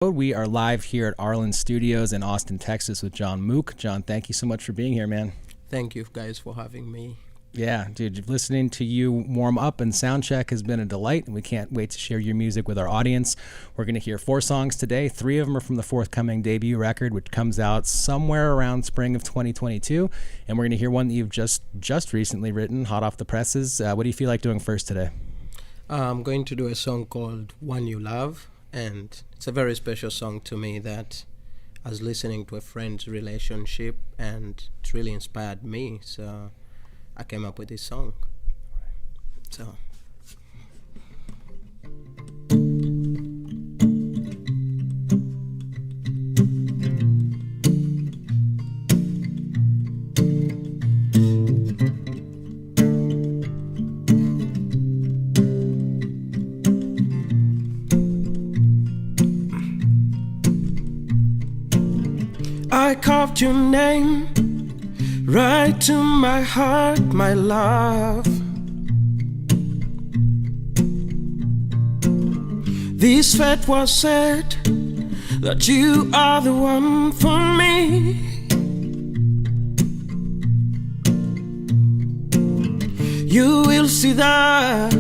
We are live here at Arlyn Studios in Austin, Texas with John Mook. John, thank you so much for being here, man. Thank you guys for having me. Yeah, dude, listening to you warm up and sound check has been a delight, and we can't wait to share your music with our audience. We're going to hear 4 songs today. 3 of them are from the forthcoming debut record, which comes out somewhere around spring of 2022, and we're going to hear one that you've just recently written, hot off the presses. What do you feel like doing first today? I'm going to do a song called One You Love, and it's a very special song to me that I was listening to a friend's relationship, and it really inspired me, so I came up with this song. So I carved your name right to my heart, my love. This fate was said that you are the one for me. You will see that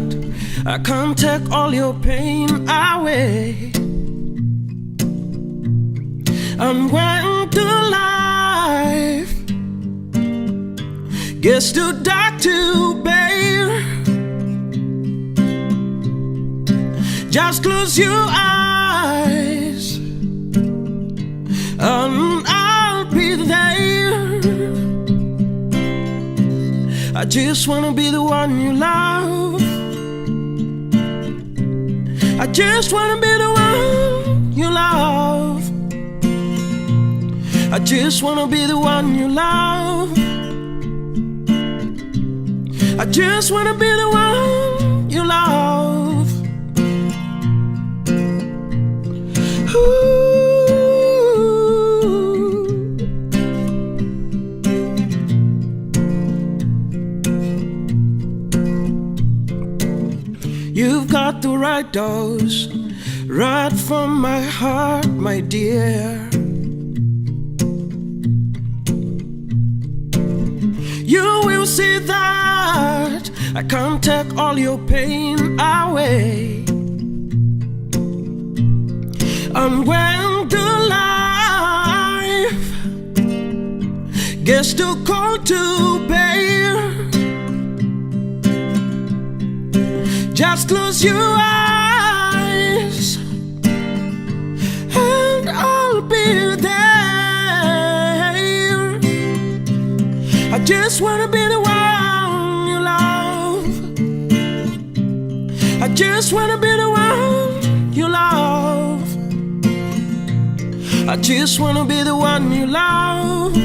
I can't take all your pain away. And when the life gets too dark to bear, just close your eyes and I'll be there. I just wanna be the one you love. I just wanna be the one you love. I just wanna be the one you love. I just wanna be the one you love. Ooh. You've got the right dose, right from my heart, my dear. You will see that I can't take all your pain away. And when the life gets too cold to bear, just close your eyes and I'll be there. I just wanna be the one you love. I just wanna be the one you love. I just wanna be the one you love.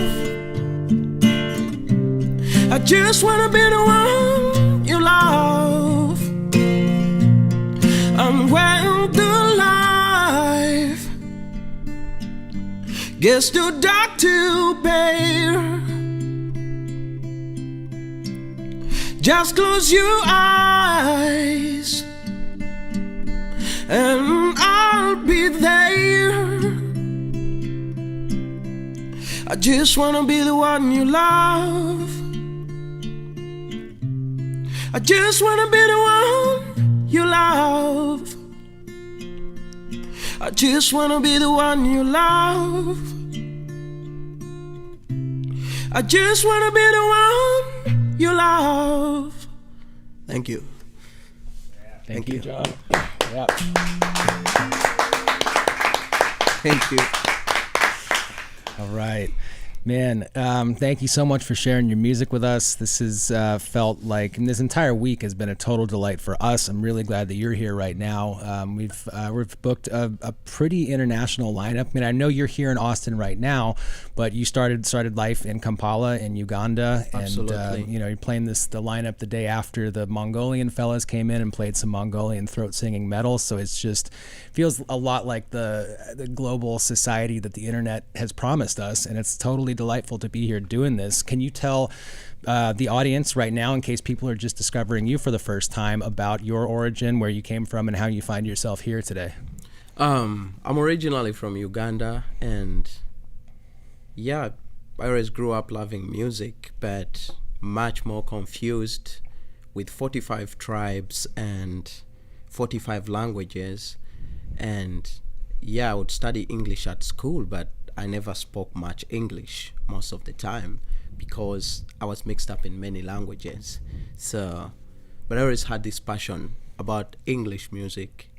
I just wanna be the one you love. And when the life gets too dark to bear, just close your eyes and I'll be there. I just wanna be the one you love. I just wanna be the one you love. I just wanna be the one you love. I just wanna be the one you love. Thank you. Thank you, John. Yeah. Thank you. All right. Man, thank you so much for sharing your music with us. This has felt like, and this entire week has been a total delight for us. I'm really glad that you're here right now. We've booked a pretty international lineup. I mean, I know you're here in Austin right now, but you started life in Kampala in Uganda. Absolutely. And you're playing the lineup the day after the Mongolian fellas came in and played some Mongolian throat singing metal. So it's just feels a lot like the global society that the internet has promised us, and it's totally delightful to be here doing this. Can you tell the audience right now, in case people are just discovering you for the first time, about your origin, where you came from, and how you find yourself here today? I'm originally from Uganda, and yeah, I always grew up loving music, but much more confused with 45 tribes and 45 languages. And yeah, I would study English at school, but I never spoke much English most of the time because I was mixed up in many languages. So, but I always had this passion about English music,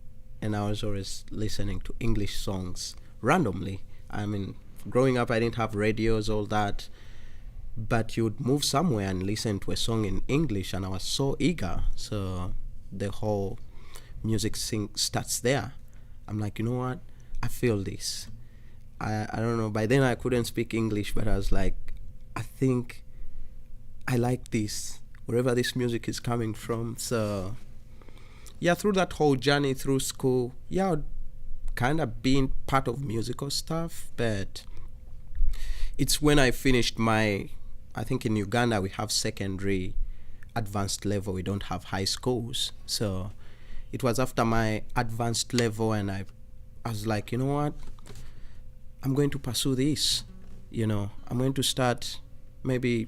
and I was always listening to English songs randomly. I mean, growing up, I didn't have radios, all that, but you would move somewhere and listen to a song in English, and I was so eager. So the whole music starts there. I'm like, you know what? I feel this. I don't know. By then, I couldn't speak English, but I was like, I think I like this, wherever this music is coming from. So yeah, through that whole journey through school, yeah, I'd kind of been part of musical stuff, but it's when I finished I think in Uganda we have secondary advanced level, we don't have high schools. So it was after my advanced level, and I was like, you know what? I'm going to pursue this. I'm going to start maybe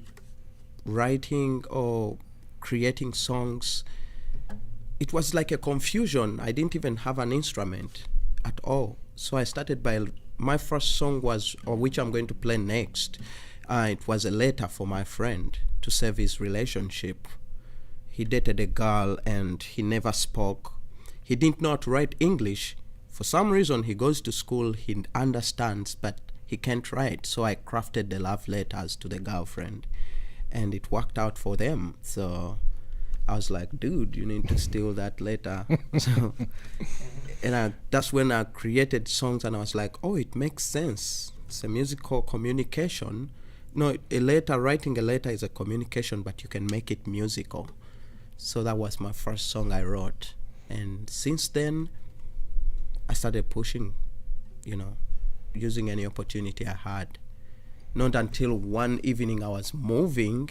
writing or creating songs. It was like a confusion. I didn't even have an instrument at all. So I started by, my first song was, or which I'm going to play next, it was a letter for my friend to save his relationship. He dated a girl and he never spoke. He didn't know how to write English. For some reason, he goes to school, he understands, but he can't write. So I crafted the love letters to the girlfriend, and it worked out for them. So I was like, dude, you need to steal that letter. So, and that's when I created songs, and I was like, oh, it makes sense. It's a musical communication. No, writing a letter is a communication, but you can make it musical. So that was my first song I wrote. And since then, I started pushing, using any opportunity I had. Not until one evening I was moving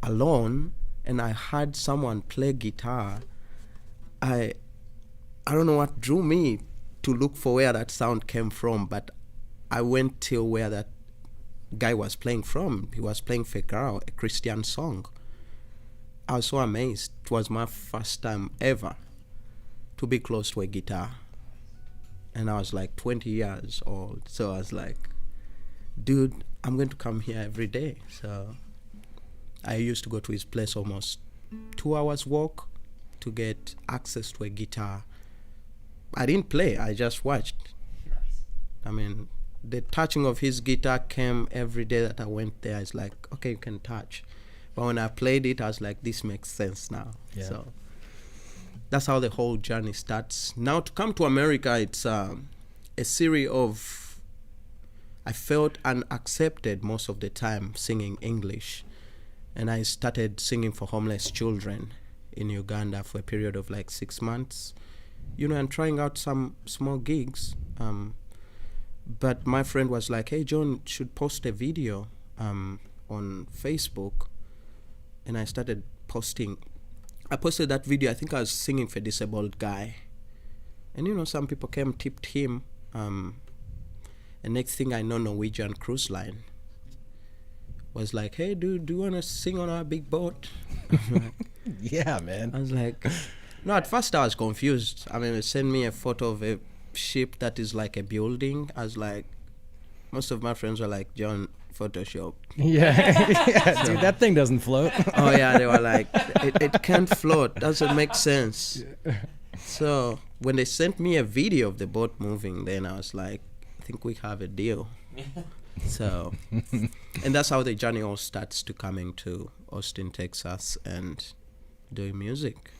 alone, and I heard someone play guitar. I don't know what drew me to look for where that sound came from, but I went till where that guy was playing from. He was playing Fekara, a Christian song. I was so amazed. It was my first time ever to be close to a guitar. And I was like 20 years old. So I was like, dude, I'm going to come here every day. So I used to go to his place almost 2 hours walk to get access to a guitar. I didn't play, I just watched. I mean, the touching of his guitar came every day that I went there. It's like, okay, you can touch. But when I played it, I was like, this makes sense now. Yeah. So that's how the whole journey starts. Now to come to America, it's a series of, I felt unaccepted most of the time singing English. And I started singing for homeless children in Uganda for a period of like 6 months, and trying out some small gigs. But my friend was like, hey, John, should post a video on Facebook. And I started posting. I posted that video. I think I was singing for a disabled guy. And, some people came, tipped him. And next thing I know, Norwegian Cruise Line was like, hey, dude, do you want to sing on our big boat? Yeah, man. I was like, no, at first I was confused. I mean, they sent me a photo of a ship that is like a building. I was like, most of my friends were like, John, Photoshop. Yeah, yeah, dude, that thing doesn't float. Oh, yeah, they were like, it can't float. Doesn't make sense. So when they sent me a video of the boat moving, then I was like, I think we have a deal. So, and that's how the journey all starts to coming to Austin, Texas, and doing music.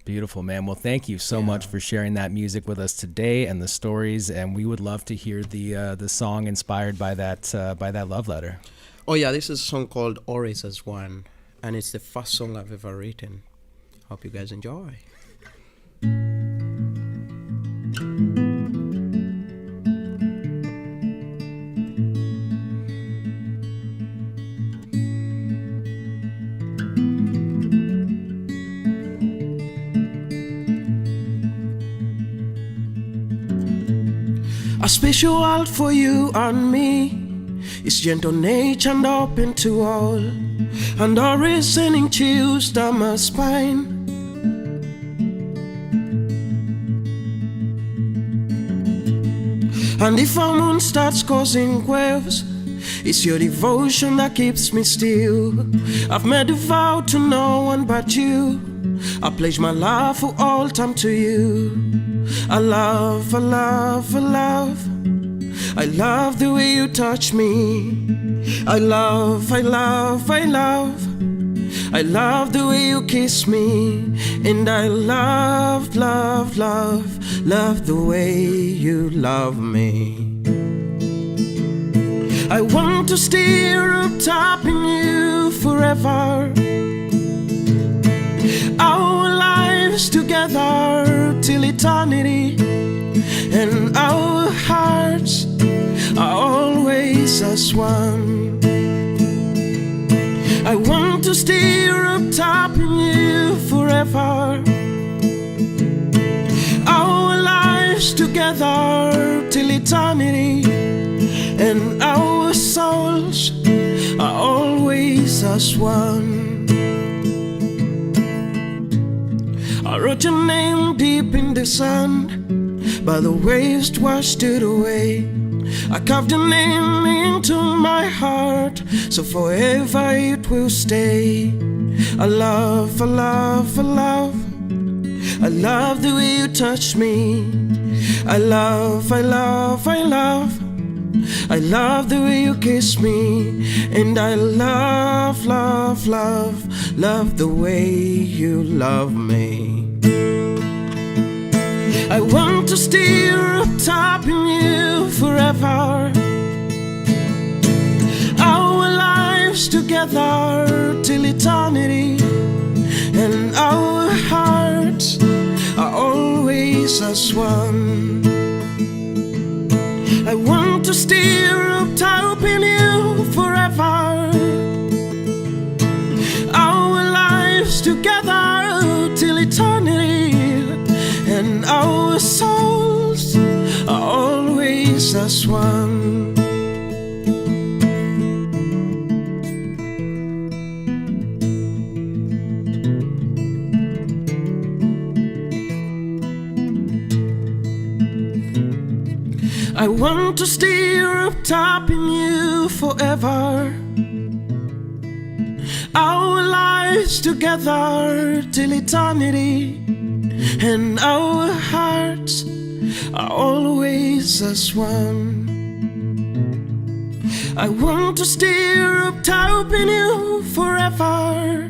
Beautiful, man. Well, thank you so much for sharing that music with us today and the stories. And we would love to hear the song inspired by that love letter. Oh yeah, this is a song called Always as One, and it's the first song I've ever written. Hope you guys enjoy. A special world for you and me. It's gentle nature and open to all, and always sending chills down my spine. And if our moon starts causing waves, it's your devotion that keeps me still. I've made a vow to no one but you. I pledge my love for all time to you. I love, I love, I love. I love the way you touch me. I love, I love, I love. I love the way you kiss me. And I love, love, love, love the way you love me. I want to stare up top in you forever. Our lives together till eternity. And our hearts are always as one. I want to stare up top in you forever. Our lives together till eternity. And our souls are always as one. I wrote your name deep in the sand, by the waves washed it away. I carved your name into my heart, so forever it will stay. I love, I love, I love. I love the way you touch me. I love, I love, I love. I love the way you kiss me. And I love, love, love, love the way you love me. I want to stare up top in you forever. Our lives together till eternity. And our hearts are always as one. I want to stare up top in you forever. Our lives together till eternity. And our souls are always as one. I want to stare up top in you forever. Our lives together till eternity. And our hearts are always as one. I want to stare up top in you forever.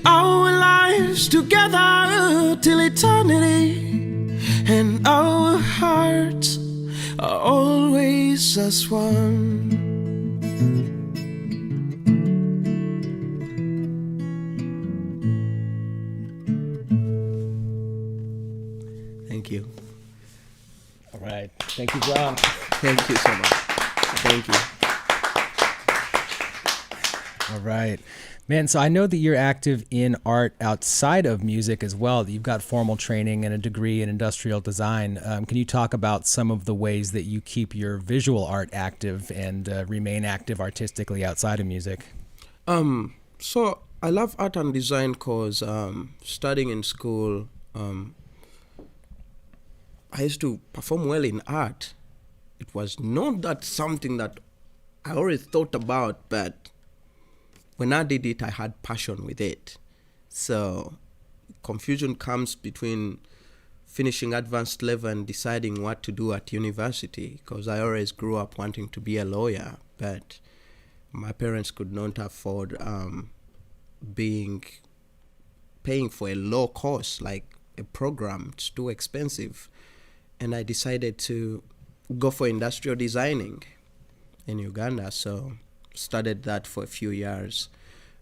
Our lives together till eternity. And our hearts are always as one. Thank you. All right. Thank you, Juan. Thank you so much. Thank you. All right. Man, so I know that you're active in art outside of music as well, that you've got formal training and a degree in industrial design. Can you talk about some of the ways that you keep your visual art active and remain active artistically outside of music? So I love art and design because studying in school, I used to perform well in art. It was not that something that I always thought about, but when I did it, I had passion with it. So confusion comes between finishing advanced level and deciding what to do at university, because I always grew up wanting to be a lawyer, but my parents could not afford paying for a law course, like a program. It's too expensive. And I decided to go for industrial designing in Uganda. So studied that for a few years.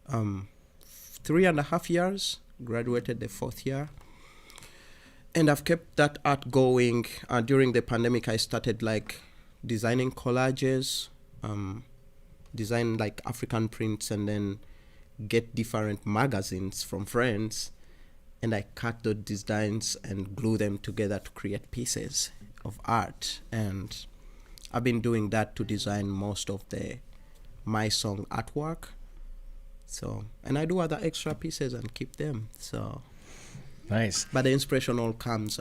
3.5 years, graduated the 4th year. And I've kept that art going. During the pandemic, I started like designing collages, design like African prints, and then get different magazines from friends. And I cut those designs and glue them together to create pieces. of art, and I've been doing that to design most of the my song artwork. So, and I do other extra pieces and keep them. So, Nice. but the inspiration all comes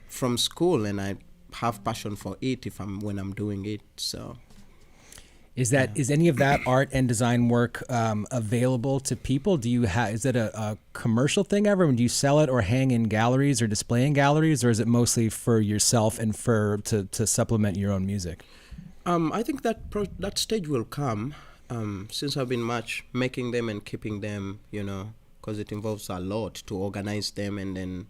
from school, and I have passion for it when I'm doing it. So, Is any of that art and design work available to people? Do you is it a commercial thing ever? Do you sell it or hang in galleries or display in galleries, or is it mostly for yourself and to supplement your own music? I think that stage will come. Since I've been making them and keeping them, because it involves a lot to organize them and then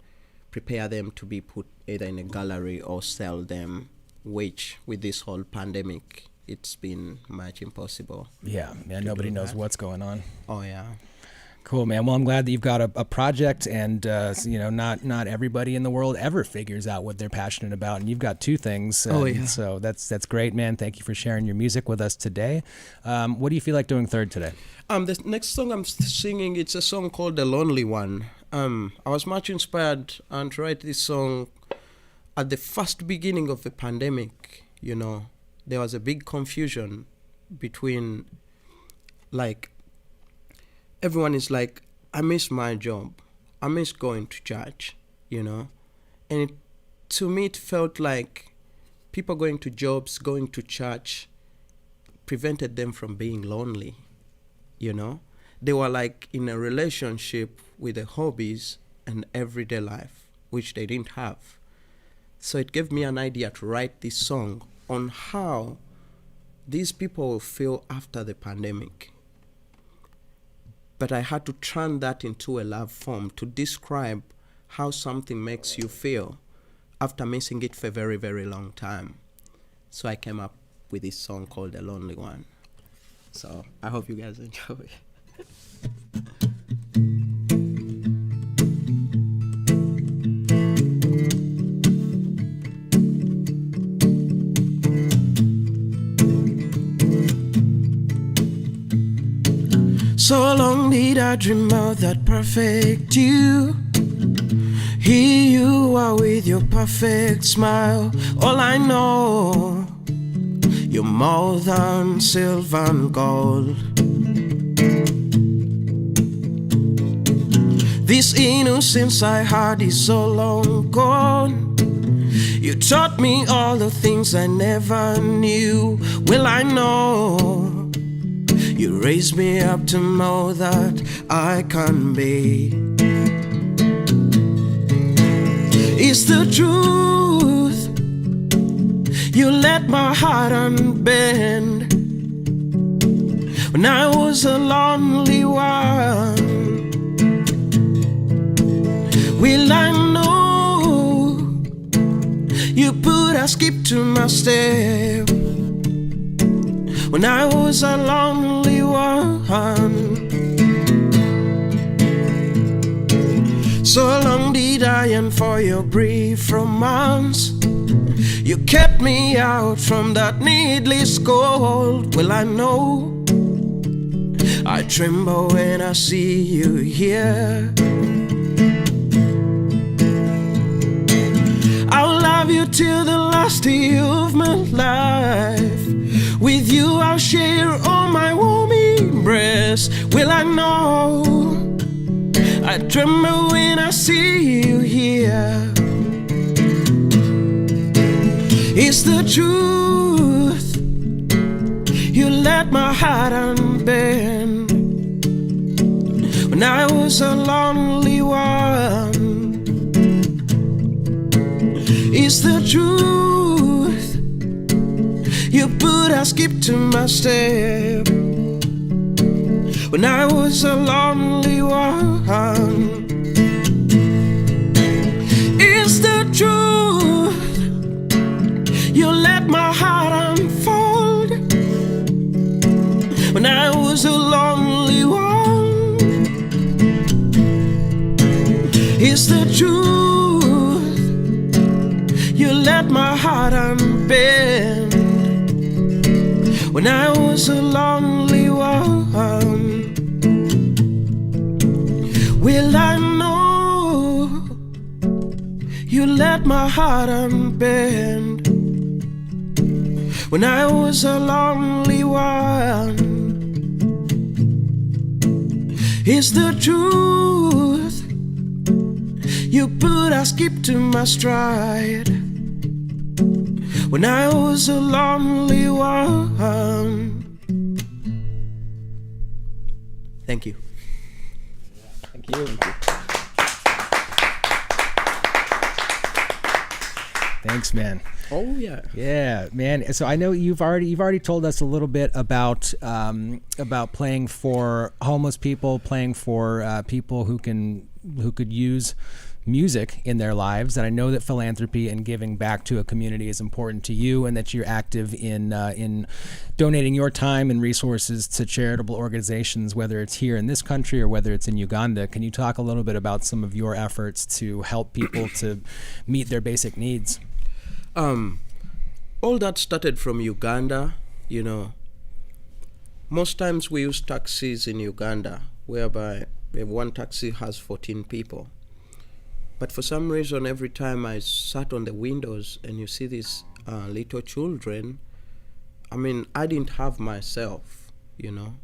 prepare them to be put either in a gallery or sell them, which with this whole pandemic, it's been much impossible. Yeah, nobody knows what's going on. Oh, yeah. Cool, man. Well, I'm glad that you've got a project, and not everybody in the world ever figures out what they're passionate about, and you've got two things. So that's great, man. Thank you for sharing your music with us today. What do you feel like doing third today? The next song I'm singing, it's a song called "The Lonely One." I was much inspired to write this song at the first beginning of the pandemic. There was a big confusion between, like, everyone is like, I miss my job, I miss going to church, and to me it felt like people going to jobs, going to church prevented them from being lonely. They were like in a relationship with their hobbies and everyday life, which they didn't have. So it gave me an idea to write this song on how these people will feel after the pandemic. But I had to turn that into a love form to describe how something makes you feel after missing it for a very, very long time. So I came up with this song called "The Lonely One." So I hope you guys enjoy it. So long did I dream of that perfect you. Here you are with your perfect smile. All I know, you're more than silver and gold. This innocence I had is so long gone. You taught me all the things I never knew. Well, I know you raised me up to know that I can be. It's the truth. You let my heart unbend when I was a lonely one. Well, I know you put a skip to my step when I was a lonely one. So long did I yearn for your brief romance. You kept me out from that needless cold. Well, I know I tremble when I see you here. I'll love you till the last day of my life. With you I'll share all my warm embrace. Well, I know I tremble when I see you here. It's the truth. You let my heart unbend when I was a lonely one. It's the truth. You put a skip to my step when I was a lonely one. It's the truth. You let my heart unfold when I was a lonely one. It's the truth. You let my heart unbend when I was a lonely one. Well, I know you let my heart unbend when I was a lonely one. It's the truth. You put a skip to my stride when I was a lonely one. Thank you. Thank you. Thanks, man. Oh yeah. Yeah, man. So I know you've already told us a little bit about playing for homeless people, playing for people who could use music in their lives, and I know that philanthropy and giving back to a community is important to you, and that you're active in donating your time and resources to charitable organizations, whether it's here in this country or whether it's in Uganda. Can you talk a little bit about some of your efforts to help people to meet their basic needs? All that started from Uganda. You know, most times we use taxis in Uganda, whereby one taxi has 14 people. But for some reason, every time I sat on the windows and you see these little children, I mean, I didn't have myself, you know.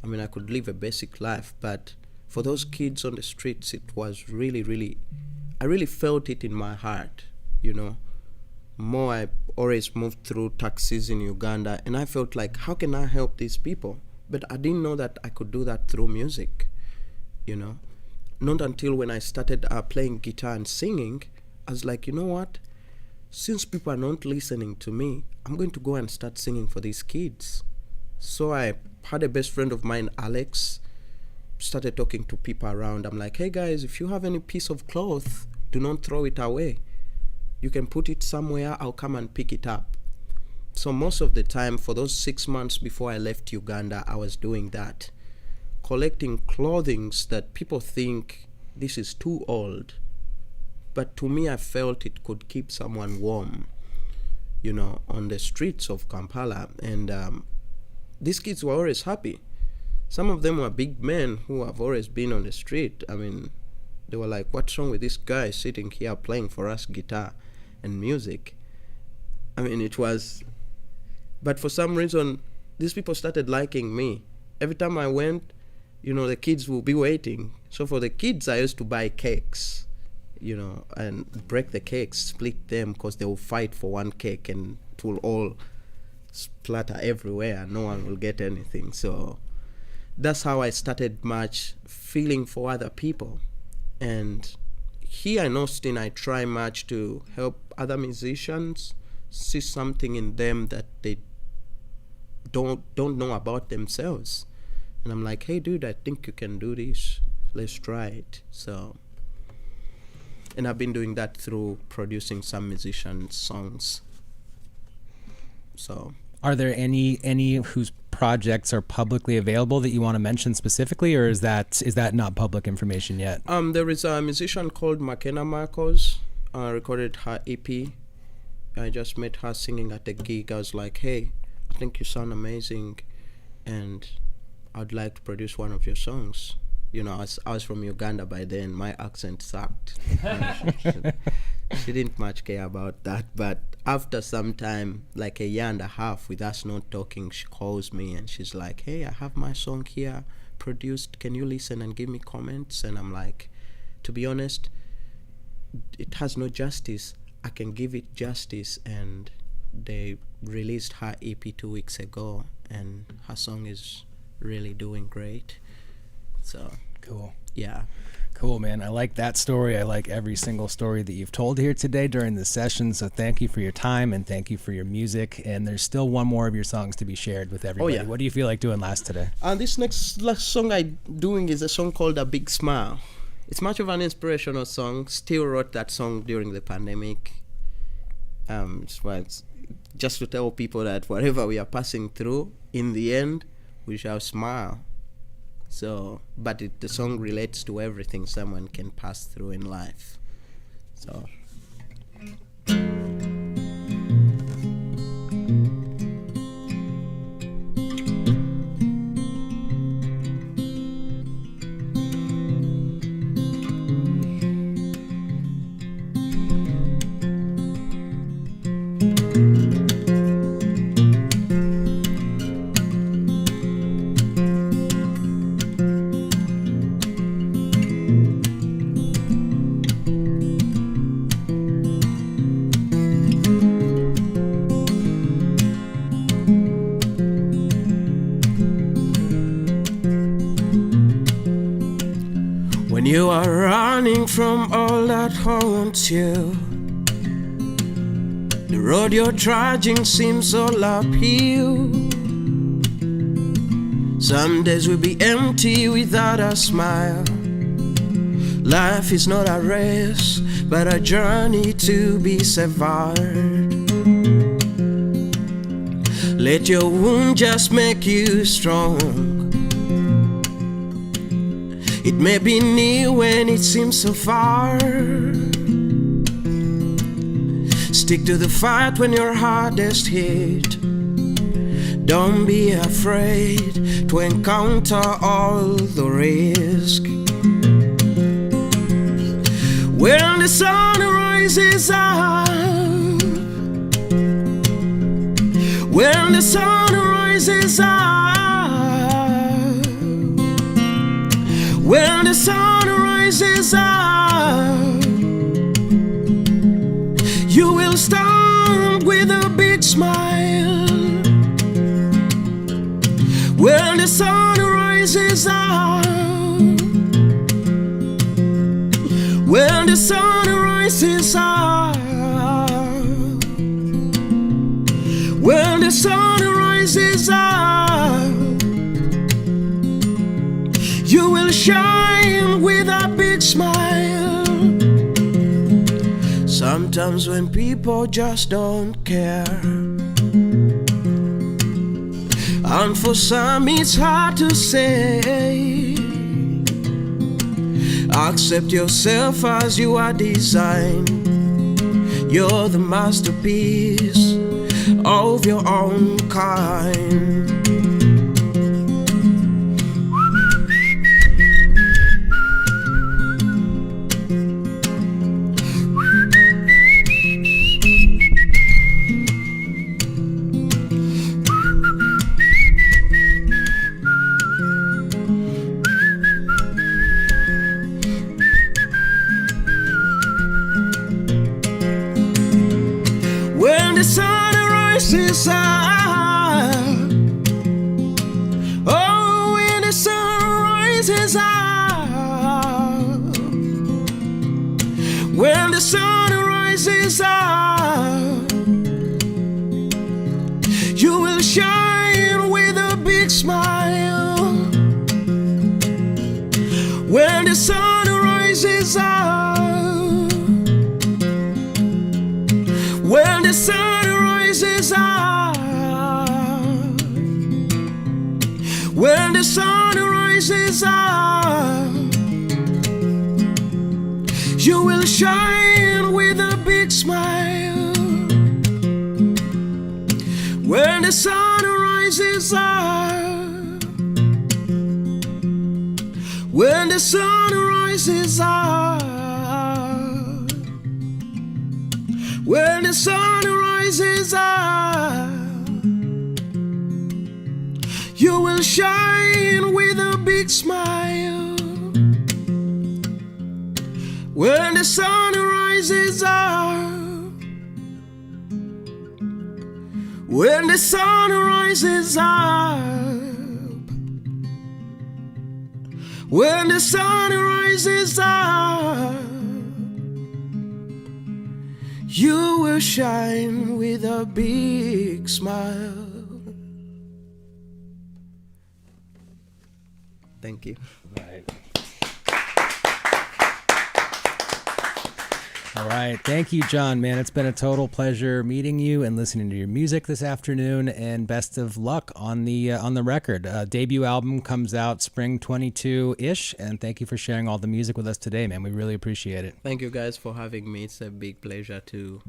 I mean, I could live a basic life, but for those kids on the streets, it was really, I really felt it in my heart, you know. More, I always moved through taxis in Uganda, and I felt like, how can I help these people? But I didn't know that I could do that through music, you know. Not until when I started playing guitar and singing, I was like, you know what? Since people are not listening to me, I'm going to go and start singing for these kids. So I had a best friend of mine, Alex, started talking to people around. I'm like, hey guys, if you have any piece of cloth, do not throw it away. You can put it somewhere, I'll come and pick it up. So most of the time, for those 6 months before I left Uganda, I was doing that. Collecting clothing that people think this is too old. But to me, I felt it could keep someone warm, you know, on the streets of Kampala. And these kids were always happy. Some of them were big men who have always been on the street. I mean, they were like, what's wrong with this guy sitting here playing for us guitar and music? I mean, it was... But for some reason, these people started liking me. Every time I went, you know, the kids will be waiting. So for the kids, I used to buy cakes, you know, and break the cakes, split them, because they will fight for one cake and it will all splatter everywhere. No one will get anything. So that's how I started much feeling for other people. And here in Austin, I try much to help other musicians see something in them that they don't know about themselves. And I'm like, hey dude, I think you can do this. Let's try it. So, and I've been doing that through producing some musicians' songs. So, are there any whose projects are publicly available that you want to mention specifically, or is that not public information yet? There is a musician called McKenna Marcos, recorded her EP. I just met her singing at a gig. I was like, hey, I think you sound amazing, and I'd like to produce one of your songs. You know, I was from Uganda by then. My accent sucked. She didn't much care about that. But after some time, like 1.5 years with us not talking, she calls me and she's like, hey, I have my song here produced. Can you listen and give me comments? And I'm like, to be honest, it has no justice. I can give it justice. And they released her EP 2 weeks ago, and her song is really doing great. So cool. Yeah. Cool, man. I like that story. I like every single story that you've told here today during this session. So thank you for your time and thank you for your music. And there's still one more of your songs to be shared with everybody. Oh, yeah. What do you feel like doing last today? This last song I'm doing is a song called A Big Smile. It's much of an inspirational song. Still wrote that song during the pandemic. It's just to tell people that whatever we are passing through, in the end, we shall smile. So, but the song relates to everything someone can pass through in life. So. You are running from all that haunts you. The road you're trudging seems all uphill. Some days will be empty without a smile. Life is not a race, but a journey to be severed. Let your wound just make you strong. It may be near when it seems so far. Stick to the fight when your hardest hit. Don't be afraid to encounter all the risk. When the sun rises up, when the sun rises up, when the sun rises up, you will stand with a big smile. When the sun rises up, when the sun rises up, when the sun rises up, you will shine with a big smile. Sometimes when people just don't care, and for some it's hard to say, accept yourself as you are designed. You're the masterpiece of your own kind. When the sun rises up, oh, when the sun rises up, when the sun rises up, you will shine with a big smile. When the sun rises up, when the sun rises up, when the sun rises up, you will shine with a big smile. When the sun rises up, when the sun rises up, when the sun rises up, you will shine with a big smile. When the sun rises up, when the sun rises up, when the sun rises up, you will shine with a big smile. Thank you. Right. All right. Thank you, John, man. It's been a total pleasure meeting you and listening to your music this afternoon, and best of luck on the record. Debut album comes out spring 22-ish, and thank you for sharing all the music with us today, man. We really appreciate it. Thank you guys for having me. It's a big pleasure to